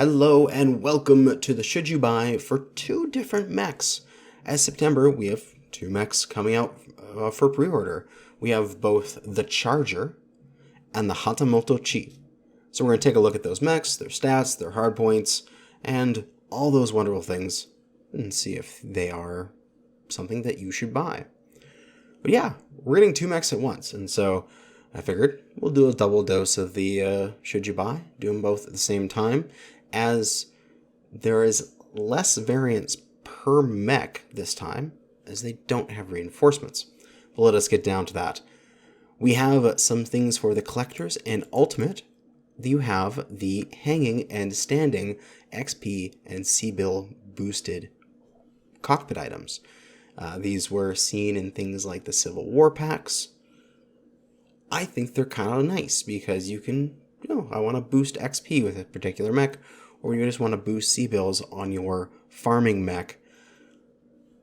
Hello and welcome to the Should You Buy for two different mechs. As September, we have two mechs coming out for pre-order. We have both the Charger and the Hatamoto-Chi. So we're going to take a look at those mechs, their stats, their hardpoints, and all those wonderful things, and see if they are something that you should buy. But yeah, we're getting two mechs at once, and so I figured we'll do a double dose of the Should You Buy, do them both at the same time, as there is less variance per mech this time, as they don't have reinforcements. But let us get down to that. We have some things for the collectors and ultimate. You have the hanging and standing XP and C-bill boosted cockpit items. These were seen in things like the Civil War packs. I think they're kind of nice because you can, I want to boost XP with a particular mech, or you just want to boost C-bills on your farming mech.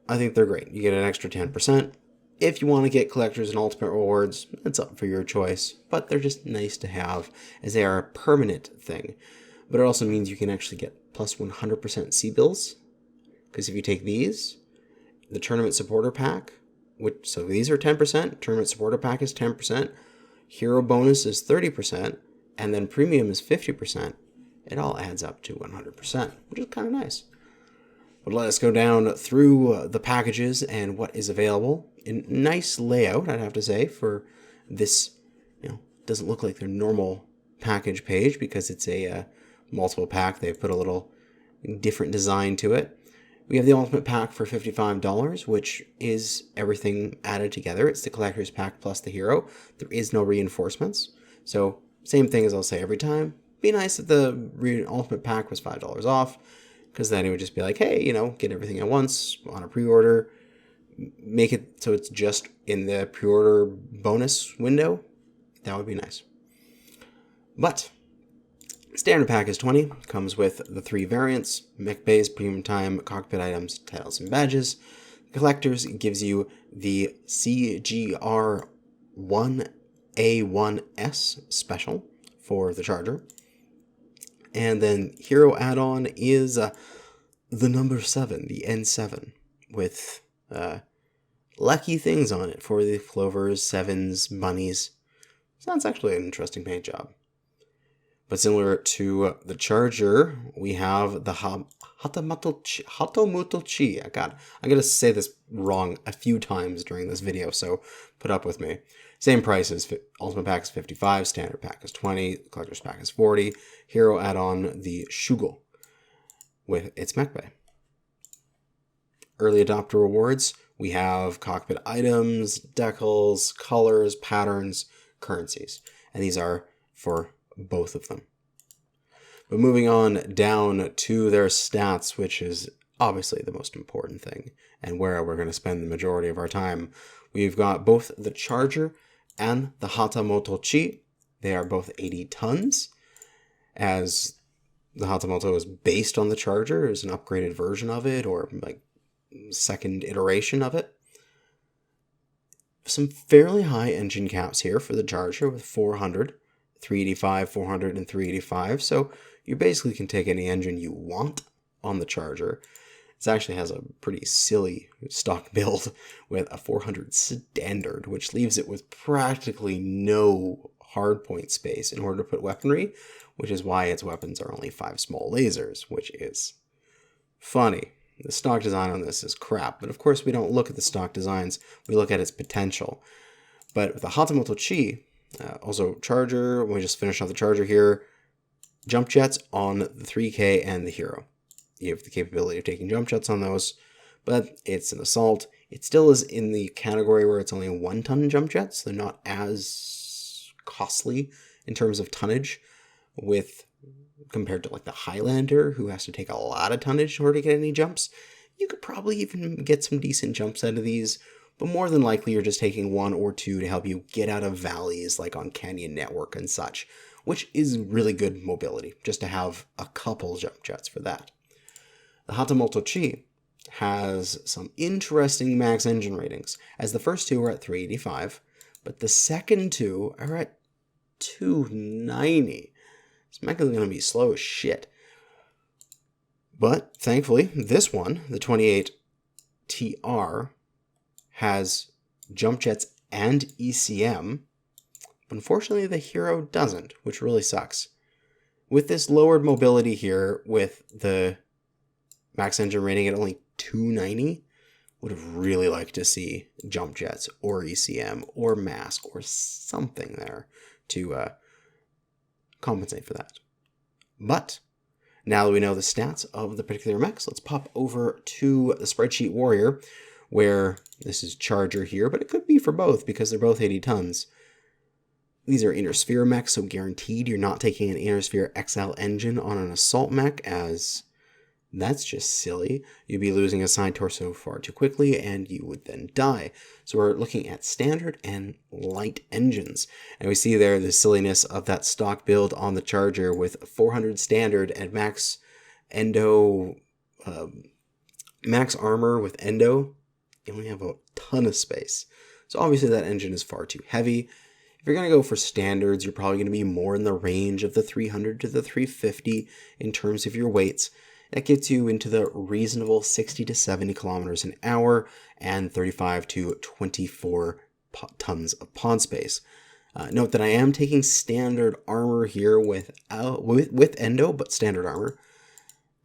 I think they're great. You get an extra 10%. If you want to get collectors and ultimate rewards, it's up for your choice, but they're just nice to have as they are a permanent thing. But it also means you can actually get plus 100% C-bills, because if you take these, the tournament supporter pack, so these are 10%, tournament supporter pack is 10%, hero bonus is 30%, and then premium is 50%. It all adds up to 100%, which is kind of nice. But let us go down through the packages and what is available. In nice layout, I'd have to say, for this, doesn't look like their normal package page because it's a multiple pack. They've put a little different design to it. We have the Ultimate Pack for $55, which is everything added together. It's the Collector's Pack plus the Hero. There is no reinforcements. So, same thing as I'll say every time. Be nice if the Ultimate Pack was $5 off, because then it would just be like, hey, get everything at once on a pre-order. Make it so it's just in the pre-order bonus window. That would be nice. But Standard Pack is $20, comes with the three variants, Mech Bays, Premium Time, Cockpit Items, Titles, and Badges. Collectors gives you the CGR1A1S special for the Charger. And then Hero add-on is the number 7, the N7, with lucky things on it for the Clovers, Sevens, Bunnies. Sounds actually an interesting paint job. But similar to the Charger, we have the Hatamoto-Chi. I'm going to say this wrong a few times during this video, so put up with me. Same price as Ultimate Pack is $55, Standard Pack is $20, Collector's Pack is $40, Hero add-on the Shugo with its mech bay. Early adopter rewards, we have cockpit items, decals, colors, patterns, currencies. And these are for both of them. But moving on down to their stats, which is obviously the most important thing and where we're going to spend the majority of our time, we've got both the Charger and the Hatamoto-Chi. They are both 80 tons, as the Hatamoto is based on the Charger, is an upgraded version of it, or like second iteration of it. Some fairly high engine caps here for the Charger with 400, 385, 400, and 385. So you basically can take any engine you want on the Charger. It actually has a pretty silly stock build with a 400 standard, which leaves it with practically no hardpoint space in order to put weaponry, which is why its weapons are only 5 small lasers, which is funny. The stock design on this is crap, but of course we don't look at the stock designs, we look at its potential. But with the Hatamoto-Chi, also Charger, we just finished off the Charger here, jump jets on the 3K and the Hero. You have the capability of taking jump jets on those, but it's an assault. It still is in the category where it's only 1-ton jump jets. They're not as costly in terms of tonnage compared to like the Highlander, who has to take a lot of tonnage in order to get any jumps. You could probably even get some decent jumps out of these, but more than likely you're just taking 1 or 2 to help you get out of valleys like on Canyon Network and such, which is really good mobility, just to have a couple jump jets for that. The Hatamoto-Chi has some interesting max engine ratings, as the first two are at 385, but the second two are at 290. This mech is going to be slow as shit. But thankfully, this one, the 28TR, has jump jets and ECM. But unfortunately, the Hero doesn't, which really sucks. With this lowered mobility here, with the max engine rating at only 290, would have really liked to see jump jets or ECM or mask or something there to compensate for that. But now that we know the stats of the particular mechs, let's pop over to the spreadsheet warrior, where this is Charger here, but it could be for both because they're both 80 tons. These are Inner Sphere mechs, so guaranteed you're not taking an Inner Sphere XL engine on an assault mech, as that's just silly. You'd be losing a side torso far too quickly, and you would then die. So we're looking at standard and light engines. And we see there the silliness of that stock build on the Charger with 400 standard and max endo, max armor with endo. You only have a ton of space. So obviously that engine is far too heavy. If you're going to go for standards, you're probably going to be more in the range of the 300 to the 350 in terms of your weights. That gets you into the reasonable 60 to 70 kilometers an hour and 35 to 24 tons of pod space. Note that I am taking standard armor here with endo, but standard armor.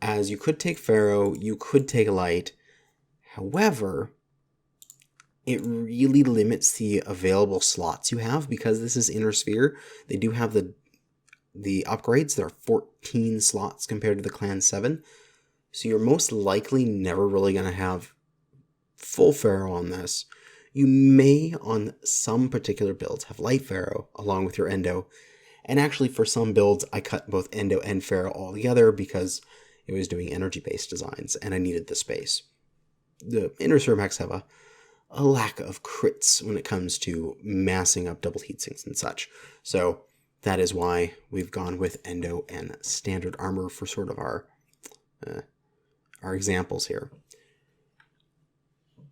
As you could take Pharaoh, you could take light. However, it really limits the available slots you have because this is Inner Sphere. They do have the upgrades. There are 14 slots compared to the Clan 7. So you're most likely never really going to have full Pharaoh on this. You may, on some particular builds, have light Pharaoh along with your endo. And actually, for some builds, I cut both endo and Pharaoh all together because it was doing energy-based designs and I needed the space. The Inner Sphere mechs have a lack of crits when it comes to massing up double heatsinks and such. So that is why we've gone with endo and standard armor for sort of our examples here.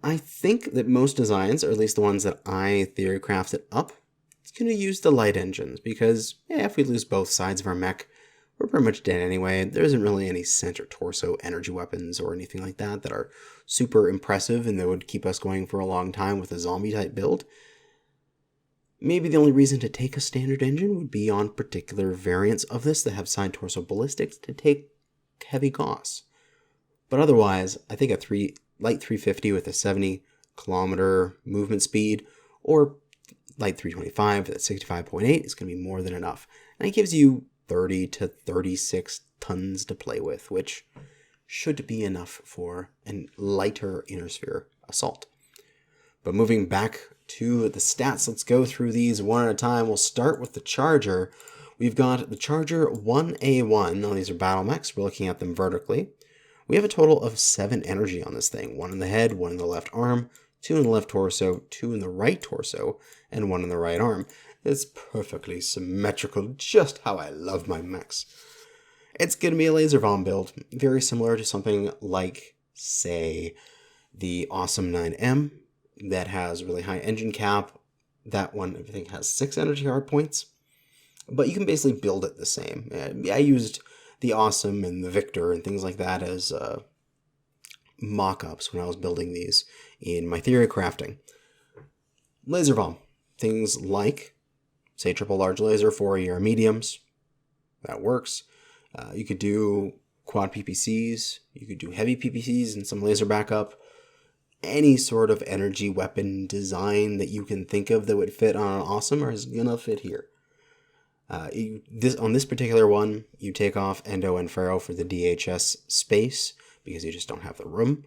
I think that most designs, or at least the ones that I theory crafted up, it's going to use the light engines because if we lose both sides of our mech, we're pretty much dead anyway. There isn't really any center torso energy weapons or anything like that that are super impressive and that would keep us going for a long time with a zombie type build. Maybe the only reason to take a standard engine would be on particular variants of this that have side torso ballistics to take heavy Gauss. But otherwise, I think a light 350 with a 70 kilometer movement speed or light 325 at 65.8 is going to be more than enough. And it gives you 30 to 36 tons to play with, which should be enough for a lighter Inner Sphere assault. But moving back to the stats, let's go through these one at a time. We'll start with the Charger. We've got the Charger 1A1. Now these are battle mechs. We're looking at them vertically. We have a total of 7 energy on this thing. 1 in the head, 1 in the left arm, 2 in the left torso, 2 in the right torso, and 1 in the right arm. It's perfectly symmetrical, just how I love my mechs. It's going to be a laser bomb build, very similar to something like, say, the Awesome 9M that has really high engine cap. That one, I think, has 6 energy hard points, but you can basically build it the same. I used the Awesome and the Victor and things like that as mock-ups when I was building these in my theory crafting. Laser bomb, things like, say, triple large laser for your mediums. That works. You could do quad PPCs. You could do heavy PPCs and some laser backup. Any sort of energy weapon design that you can think of that would fit on an Awesome is going to fit here. On this particular one, you take off endo and Pharaoh for the DHS space because you just don't have the room.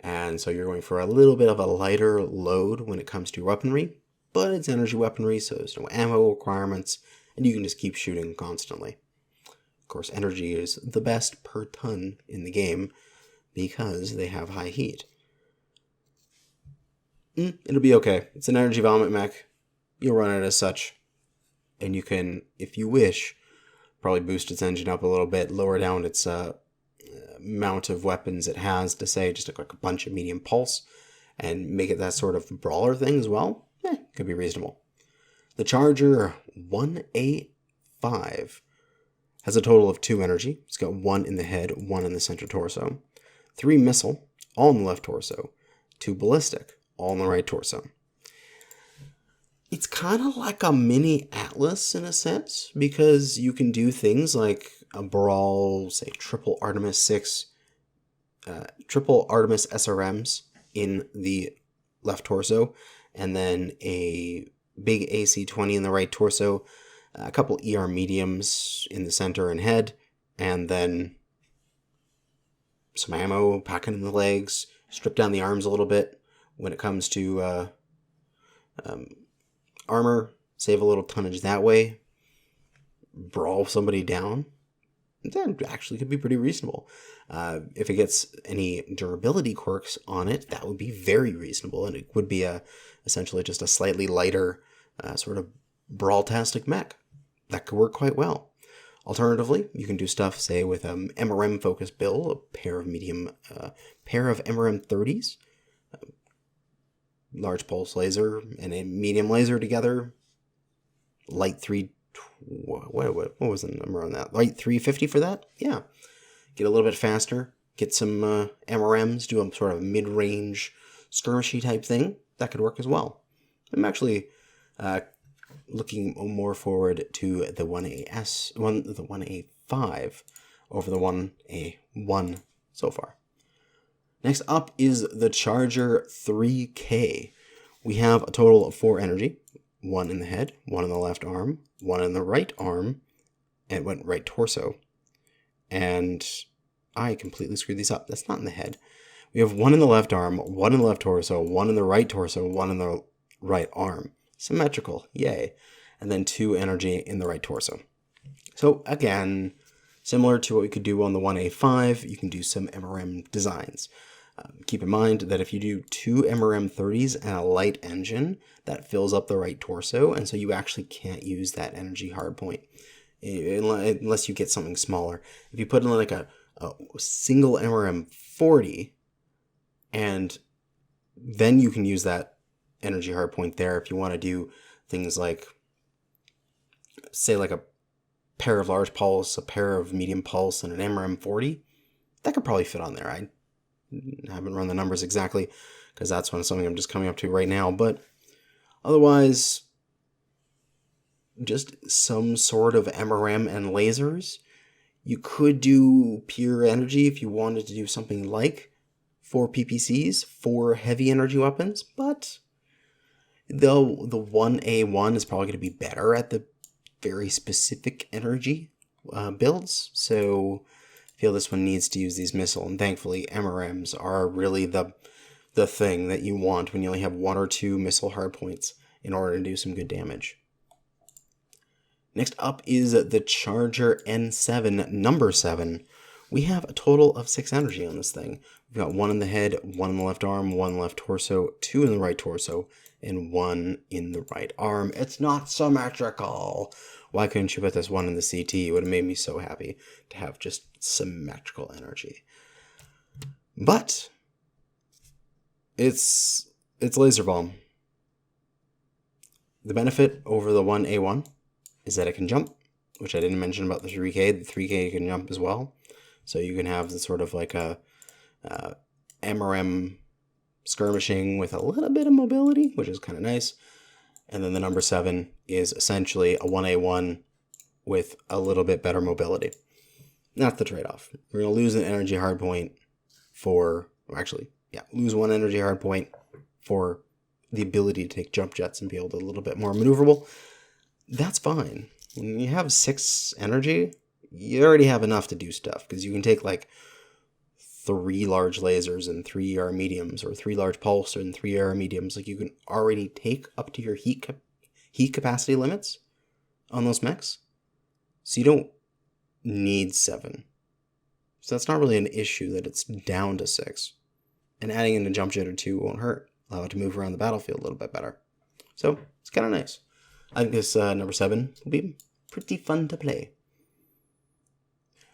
And so you're going for a little bit of a lighter load when it comes to weaponry. But it's energy weaponry, so there's no ammo requirements, and you can just keep shooting constantly. Of course, energy is the best per ton in the game because they have high heat. It'll be okay. It's an energy vomit mech. You'll run it as such. And you can, if you wish, probably boost its engine up a little bit, lower down its amount of weapons it has to say just like a bunch of medium pulse, and make it that sort of brawler thing as well. Could be reasonable. The Charger 1A5 Has a total of 2 energy. It's got 1 in the head, 1 in the center torso. 3 missile, all in the left torso. 2 ballistic, all in the right torso. It's kind of like a mini Atlas in a sense, because you can do things like a Brawl, say triple Artemis SRMs in the left torso, and then a big AC-20 in the right torso, a couple ER mediums in the center and head, and then some ammo packing in the legs, strip down the arms a little bit. When it comes to armor, save a little tonnage that way, brawl somebody down. That actually could be pretty reasonable. If it gets any durability quirks on it, that would be very reasonable, and it would be essentially just a slightly lighter sort of brawl-tastic mech. That could work quite well. Alternatively, you can do stuff, say, with an MRM focused build, a pair of MRM 30s, large pulse laser and a medium laser together, light 3. What was the number on that? Light 350 for that? Yeah. Get a little bit faster. Get some MRMs. Do a sort of mid-range skirmishy type thing. That could work as well. I'm actually looking more forward to the 1A5 over the 1A1 so far. Next up is the Charger 3K. We have a total of 4 energy. 1 in the head, 1 in the left arm, 1 in the right arm, and right torso. And I completely screwed these up. That's not in the head. We have 1 in the left arm, 1 in the left torso, 1 in the right torso, 1 in the right arm. Symmetrical, yay. And then 2 energy in the right torso. So again, similar to what we could do on the 1A5, you can do some MRM designs. Keep in mind that if you do 2 MRM 30s and a light engine, that fills up the right torso, and so you actually can't use that energy hardpoint unless you get something smaller. If you put in like a single MRM 40, and then you can use that energy hardpoint there if you want to do things like, say, like a pair of large pulse, a pair of medium pulse, and an MRM 40. That could probably fit on there. I haven't run the numbers exactly because that's something I'm just coming up to right now, but otherwise, just some sort of MRM and lasers. You could do pure energy if you wanted to do something like 4 PPCs, 4 heavy energy weapons, but the 1A1 is probably going to be better at the very specific energy builds, so I feel this one needs to use these missile, and thankfully MRMs are really the thing that you want when you only have 1 or 2 missile hardpoints in order to do some good damage. Next up is the Charger N7 number 7. We have a total of 6 energy on this thing. We've got 1 in the head, 1 in the left arm, 1 in the left torso, 2 in the right torso, and 1 in the right arm. It's not symmetrical. Why couldn't you put this 1 in the CT? It would have made me so happy to have just symmetrical energy. But it's laser bomb. The benefit over the 1A1 is that it can jump, which I didn't mention about the 3K. The 3K can jump as well. So you can have the sort of like a MRM skirmishing with a little bit of mobility, which is kind of nice. And then the number 7 is essentially a 1A1 with a little bit better mobility. That's the trade-off. We're going to lose an energy hardpoint lose 1 energy hardpoint for the ability to take jump jets and be able to a little bit more maneuverable. That's fine. When you have 6 energy, you already have enough to do stuff, because you can take like 3 large lasers and 3 ER mediums, or 3 large pulse and 3 ER mediums. Like, you can already take up to your heat capacity limits on those mechs. So you don't need 7. So that's not really an issue that it's down to 6. And adding in a jump jet or 2 won't hurt. Allow it to move around the battlefield a little bit better. So it's kind of nice. I think this number 7 will be pretty fun to play.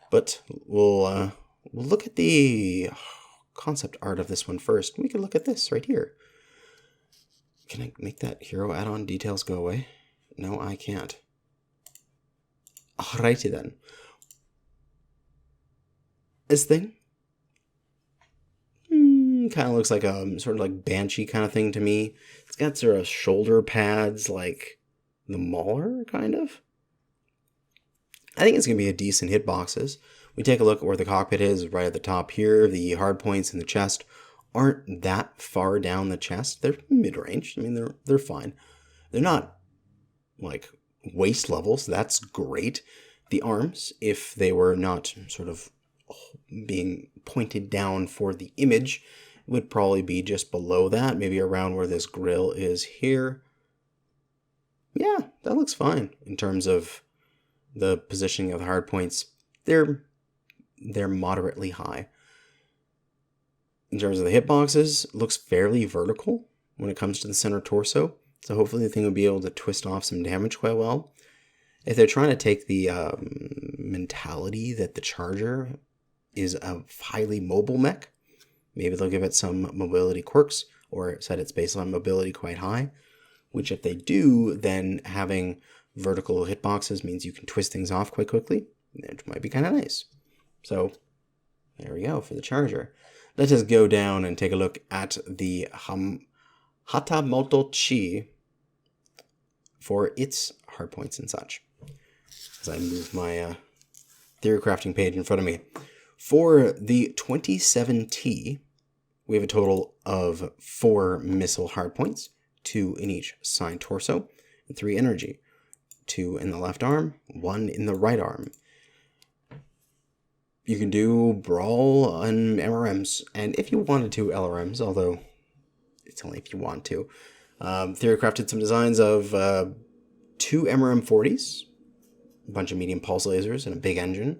But we'll look at the concept art of this one first. We can look at this right here. Can I make that hero add-on details go away? No, I can't. Alrighty then. This thing kind of looks like a sort of like Banshee kind of thing to me. It's got sort of shoulder pads like the Mauler, kind of. I think it's going to be a decent hitboxes. We take a look at where the cockpit is, right at the top here. The hard points in the chest aren't that far down the chest. They're mid-range. I mean, they're fine. They're not like waist level, so that's great. The arms, if they were not sort of being pointed down for the image, would probably be just below that, maybe around where this grill is here. Yeah, that looks fine in terms of the positioning of the hard points. They're moderately high. In terms of the hitboxes, it looks fairly vertical when it comes to the center torso. So hopefully the thing will be able to twist off some damage quite well. If they're trying to take the mentality that the Charger is a highly mobile mech, maybe they'll give it some mobility quirks or set its baseline mobility quite high, which if they do, then having vertical hitboxes means you can twist things off quite quickly. It might be kind of nice. So there we go for the Charger. Let us go down and take a look at the Hatamoto-Chi for its hardpoints and such. As I move my theory crafting page in front of me. For the 27T, we have a total of 4 missile hardpoints, 2 in each side torso, and 3 energy. 2 in the left arm, 1 in the right arm. You can do Brawl and MRMs, and if you wanted to, LRMs, although it's only if you want to. Theory crafted some designs of 2 MRM40s, a bunch of medium pulse lasers, and a big engine,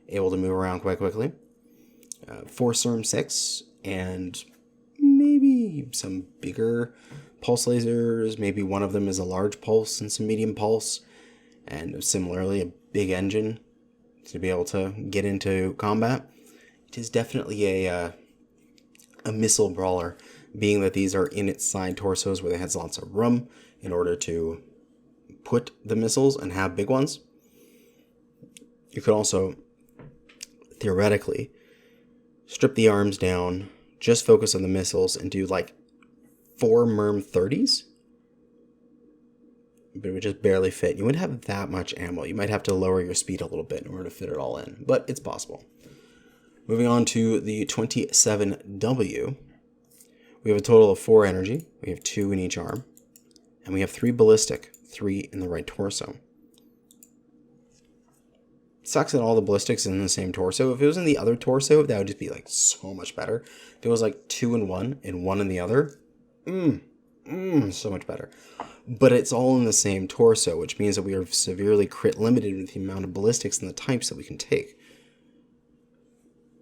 able to move around quite quickly. 4 SERM 6, and maybe some bigger pulse lasers. Maybe one of them is a large pulse and some medium pulse, and similarly a big engine to be able to get into combat. It is definitely a missile brawler, being that these are in its side torsos where it has lots of room in order to put the missiles and have big ones. You could also theoretically strip the arms down, just focus on the missiles, and do like 4 MERM 30s. But it would just barely fit. You wouldn't have that much ammo. You might have to lower your speed a little bit in order to fit it all in, but it's possible. Moving on to the 27W, we have a total of 4 energy. We have 2 in each arm, and we have 3 ballistic, 3 in the right torso. Sucks that all the ballistics in the same torso. If it was in the other torso, that would just be like so much better. If it was like 2 in one and 1 in the other, so much better. But it's all in the same torso, which means that we are severely crit limited with the amount of ballistics and the types that we can take.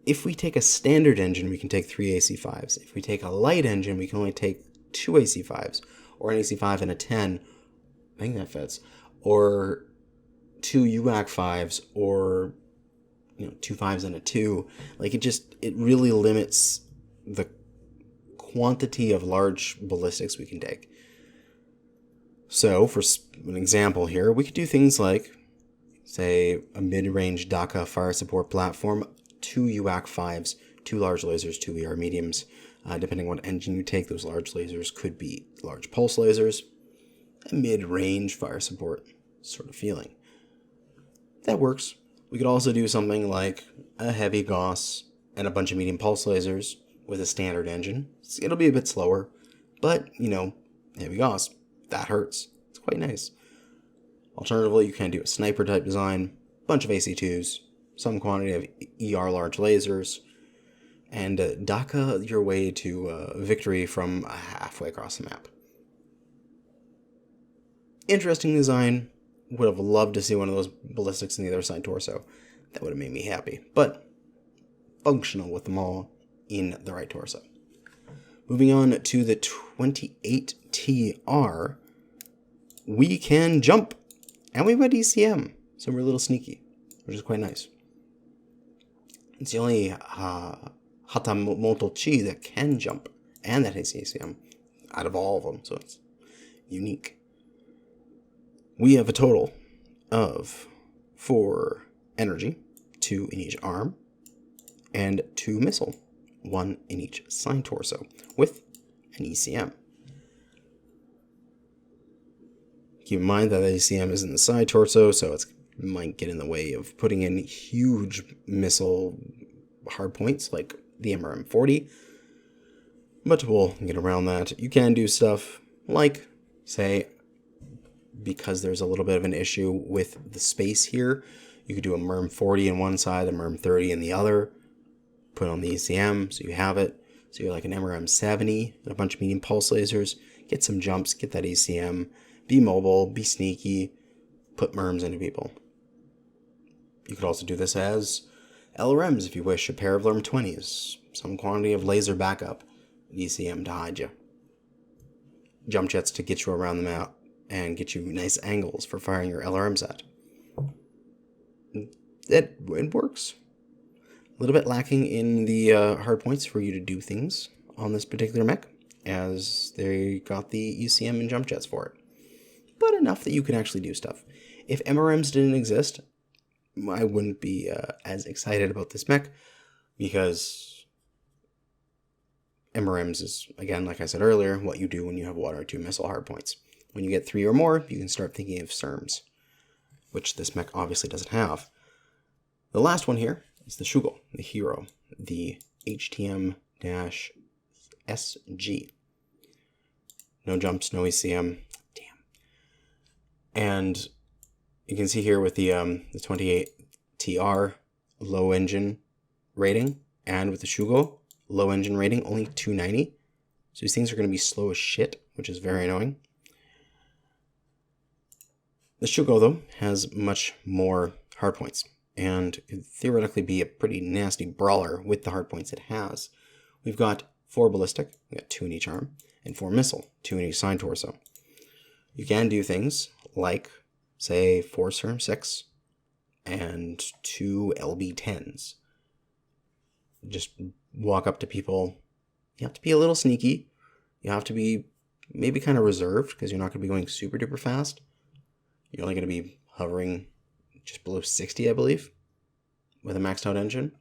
If we take a standard engine, we can take 3 AC5s. If we take a light engine, we can only take 2 AC5s, or an AC5 and a 10. I think that fits. Or 2 UAC 5s, or 2 5s and a 2. Like it really limits the quantity of large ballistics we can take. So, for an example here, we could do things like, say, a mid-range DACA fire support platform, 2 UAC 5s, 2 large lasers, 2 ER mediums. Depending on what engine you take, those large lasers could be large pulse lasers. A mid-range fire support sort of feeling. That works. We could also do something like a heavy Gauss and a bunch of medium pulse lasers with a standard engine. It'll be a bit slower, but, heavy Gauss. That hurts. It's quite nice. Alternatively, you can do a sniper type design, bunch of AC2s, some quantity of ER large lasers, and DACA your way to victory from halfway across the map. Interesting design. Would have loved to see one of those ballistics in the other side torso. That would have made me happy. But functional with them all in the right torso. Moving on to the 28TR, we can jump, and we've got ECM, so we're a little sneaky, which is quite nice. It's the only Hatamoto-Chi that can jump, and that has ECM, out of all of them, so it's unique. We have a total of 4 energy, 2 in each arm, and 2 missile, 1 in each side torso, with an ECM. Keep in mind that the ECM is in the side torso, so it might get in the way of putting in huge missile hardpoints like the MRM-40, but we'll get around that. You can do stuff like, say, because there's a little bit of an issue with the space here, you could do a MRM-40 in one side, a MRM-30 in the other, put on the ECM so you have it. So you're like an MRM-70 and a bunch of medium pulse lasers, get some jumps, get that ECM, be mobile, be sneaky, put MRMs into people. You could also do this as LRMs if you wish, a pair of LRM-20s, some quantity of laser backup, ECM to hide you, jump jets to get you around the map and get you nice angles for firing your LRMs at. It works. A little bit lacking in the hard points for you to do things on this particular mech, as they got the ECM and jump jets for it. But enough that you can actually do stuff. If MRMs didn't exist, I wouldn't be as excited about this mech, because MRMs is, again, like I said earlier, what you do when you have 1 or 2 missile hardpoints. When you get 3 or more, you can start thinking of SERMs, which this mech obviously doesn't have. The last one here is the Shugo, the hero, the HTM-SG. No jumps, no ECM. Damn. And you can see here with the 28TR low engine rating, and with the Shugo low engine rating, only 290. So these things are going to be slow as shit, which is very annoying. The Shugo, though, has much more hardpoints, and could theoretically be a pretty nasty brawler with the hardpoints it has. We've got 4 ballistic, we've got 2 in each arm, and 4 missile, 2 in each side torso. You can do things like, say, 4 SERM-6 and 2 LB-10s. Just walk up to people. You have to be a little sneaky. You have to be maybe kind of reserved, because you're not going to be going super duper fast. You're only going to be hovering just below 60, I believe, with a maxed out engine.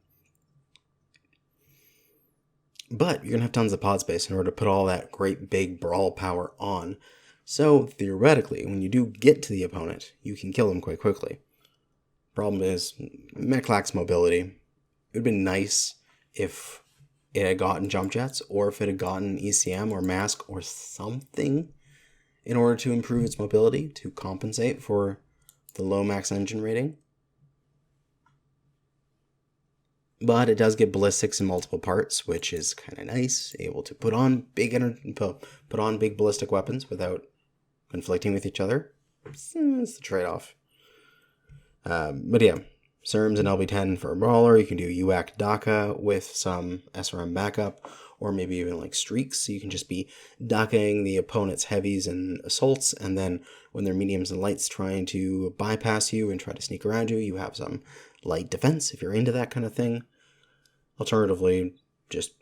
But you're going to have tons of pod space in order to put all that great big brawl power on. So theoretically, when you do get to the opponent, you can kill them quite quickly. Problem is, mech lacks mobility. It would have been nice if it had gotten jump jets, or if it had gotten ECM or mask or something in order to improve its mobility to compensate for the low max engine rating. But it does get ballistics in multiple parts, which is kind of nice. Able to put on big ballistic weapons without conflicting with each other. It's the trade-off. But yeah, SERMs and LB-10 for a brawler. You can do UAC DACA with some SRM backup, or maybe even like streaks. So you can just be DACAing the opponent's heavies and assaults, and then when they're mediums and lights trying to bypass you and try to sneak around you, you have some light defense if you're into that kind of thing. Alternatively, just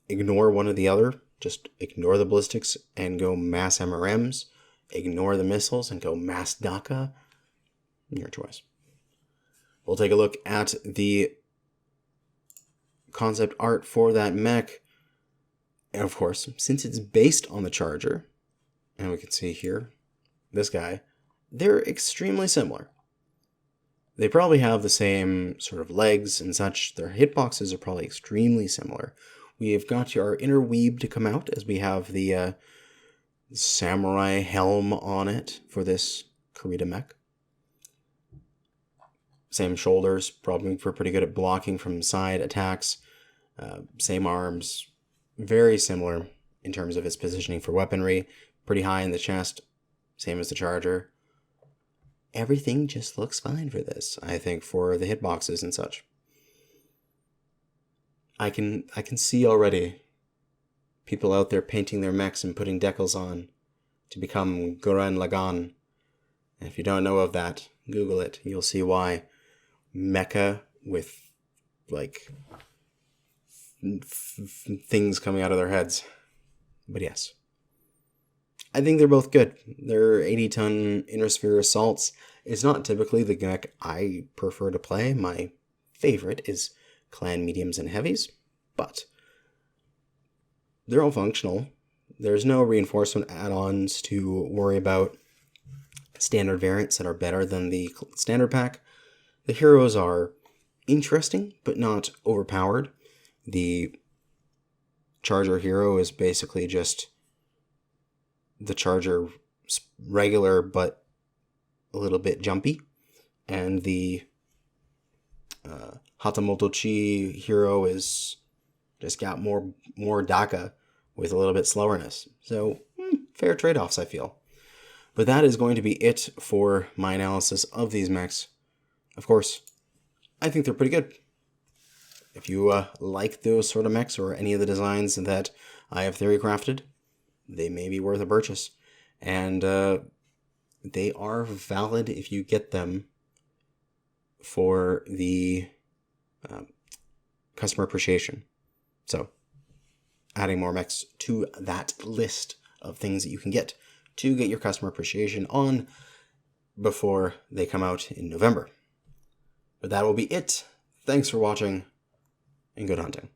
ignore one or the other. Just ignore the ballistics and go mass MRMs. Ignore the missiles and go mass DACA. Your choice. We'll take a look at the concept art for that mech. And of course, since it's based on the Charger, and we can see here, this guy, they're extremely similar. They probably have the same sort of legs and such. Their hitboxes are probably extremely similar. We've got our inner weeb to come out, as we have the samurai helm on it for this Kurita mech. Same shoulders, probably pretty good at blocking from side attacks. Same arms, very similar in terms of its positioning for weaponry. Pretty high in the chest, same as the Charger. Everything just looks fine for this, I think, for the hitboxes and such. I can see already people out there painting their mechs and putting decals on to become Gurren Lagann. And if you don't know of that, Google it. You'll see why. Mecha with, like, things coming out of their heads. But yes. I think they're both good. They're 80-ton inner sphere assaults. It's not typically the mech I prefer to play. My favorite is clan mediums and heavies, but they're all functional. There's no reinforcement add-ons to worry about. Standard variants that are better than the standard pack. The heroes are interesting, but not overpowered. The Charger hero is basically just the Charger regular, but a little bit jumpy. And the Hatamoto-Chi hero is just got more DACA with a little bit slowerness. So, fair trade-offs, I feel. But that is going to be it for my analysis of these mechs. Of course, I think they're pretty good. If you like those sort of mechs or any of the designs that I have theory crafted, they may be worth a purchase. And they are valid if you get them for the customer appreciation. So, adding more mechs to that list of things that you can get to get your customer appreciation on before they come out in November. But that will be it. Thanks for watching, and good hunting.